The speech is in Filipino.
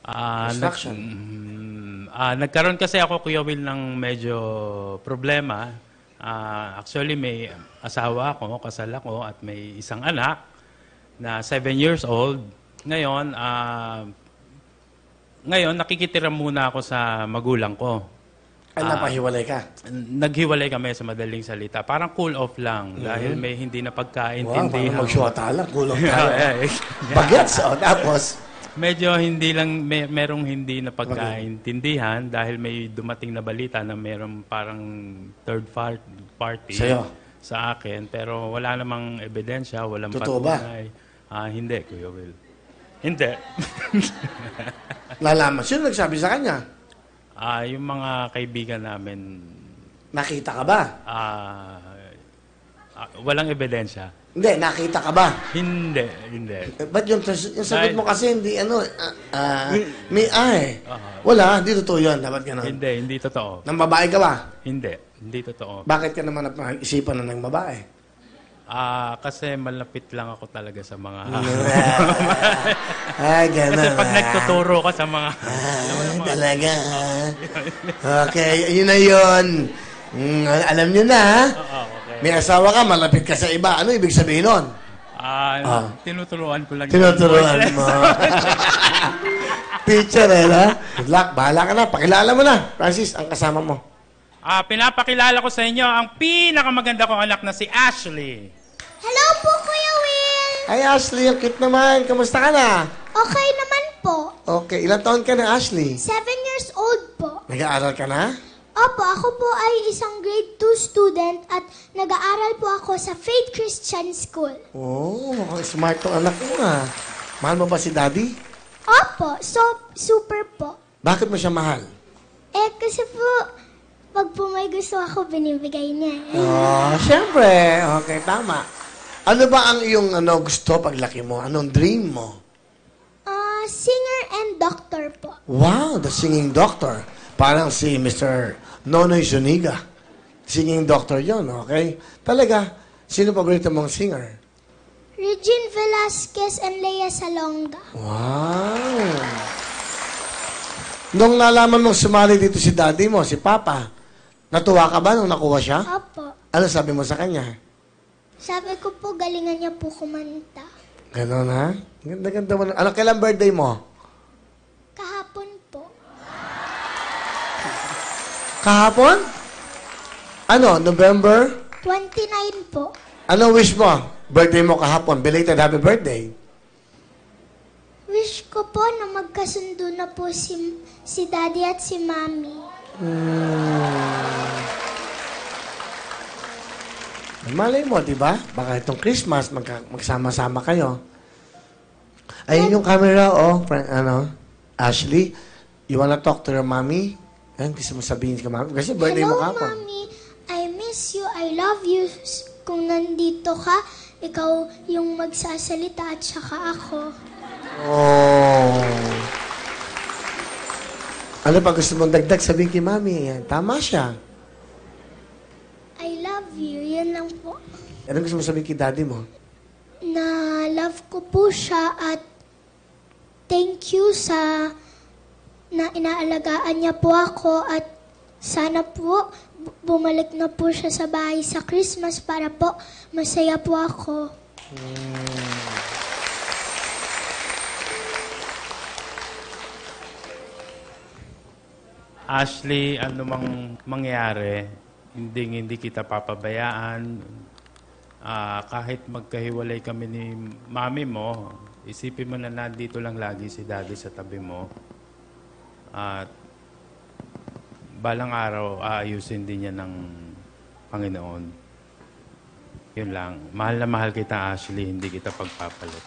Construction. Nagkaroon kasi ako, Kuya Will, ng medyo problema. Actually, may asawa ako, kasal ako, at may isang anak na 7 years old. Ngayon, nakikitira muna ako sa magulang ko. Napahiwalay ka? Naghiwalay kami sa madaling salita. Parang cool off lang dahil may hindi na Wow, pagkaintindihan. parang magsyota lang. Cool off tayo. Bagets. Tapos? Medyo merong hindi na pagkaintindihan dahil may dumating na balita na merong parang third party Sa'yo? sa akin. Pero wala namang ebidensya, walang Totoo ba? patunay. Hindi, Kuya Will. Hindi. Lalaman. Sino nagsabi sa kanya? Yung mga kaibigan namin, Nakita ka ba? walang ebidensya. Hindi, nakita ka ba? Hindi. Ba't yung sagot mo kasi hindi wala, hindi totoo yun. Dapat gano'n. Hindi totoo. Nang babae ka ba? Hindi totoo. Bakit ka naman isipan na ng babae? Kasi malapit lang ako talaga sa mga... Ay, gano'n. Kasi pag nagtuturo ka sa mga... Talaga. Okay, yun na yun. Alam nyo na, ha? Okay. May asawa ka, malapit ka sa iba. Ano ibig sabihin nun? Tinuturuan ko lang. Tinuturuan mo. Teacher, ha? Good luck. Bahala ka na. Pakilala mo na. Francis, ang kasama mo. Pinapakilala ko sa inyo ang pinakamaganda kong anak na si Ashley. Hello po, Kuya Will! Ay, Ashley, ang cute naman. Kamusta ka na? Okay naman po. Okay, ilang taon ka na, Ashley? 7 years old po. Nag-aaral ka na? Opo, ako po ay isang grade 2 student at nag-aaral po ako sa Faith Christian School. Oh, mukhang smart tong anak mo, ha? Mahal mo ba si Daddy? Opo, super po. Bakit mo siya mahal? Kasi po, pag po may gusto ako, binibigay niya. Oh, syempre. Okay, tama. Ano ba ang iyong gusto paglaki mo? Anong dream mo? Singer and doctor po. Wow, the singing doctor. Parang si Mr. Nonoy Zuniga. Singing doctor yon, okay? Talaga, sino paborito mong singer? Regine Velasquez and Lea Salonga. Wow. Nung nalaman mong sumali dito si daddy mo, si Papa, natuwa ka ba nung nakuha siya? Opo. Ano sabi mo sa kanya? Sabi ko po, galingan niya po kumanta. Ganon, ha? Ganda-ganda mo. Ano, kailan birthday mo? Kahapon po. Kahapon? Ano, November? 29 po. Ano wish mo? Birthday mo kahapon. Belated happy birthday. Wish ko po na magkasundo na po si Daddy at si Mommy. Malay mo, di ba? Baka itong Christmas, magsama-sama kayo. Ayun yung camera, Ashley, you wanna talk to your mommy? Ayun, gusto mo sabihin ka, mami? Kasi birthday mo Hello, kahapon. Mommy. I miss you. I love you. Kung nandito ka, ikaw yung magsasalita at saka ako. Oh. Ano pa gusto mong dagdag? Sabihin kay mami. Yan. Tama siya. I love you. Yun lang po. Ano gusto mong sabihin kay daddy mo? Na love ko po siya at thank you sa na inaalagaan niya po ako at sana po bumalik na po siya sa bahay sa Christmas para po masaya po ako. Ashley, ano mang mangyari, hindi kita papabayaan. Kahit magkahiwalay kami ni mami mo, isipin mo na nandito lang lagi si daddy sa tabi mo. At balang araw, aayusin din niya ng Panginoon. Yun lang. Mahal na mahal kita, Ashley. Hindi kita pagpapalit.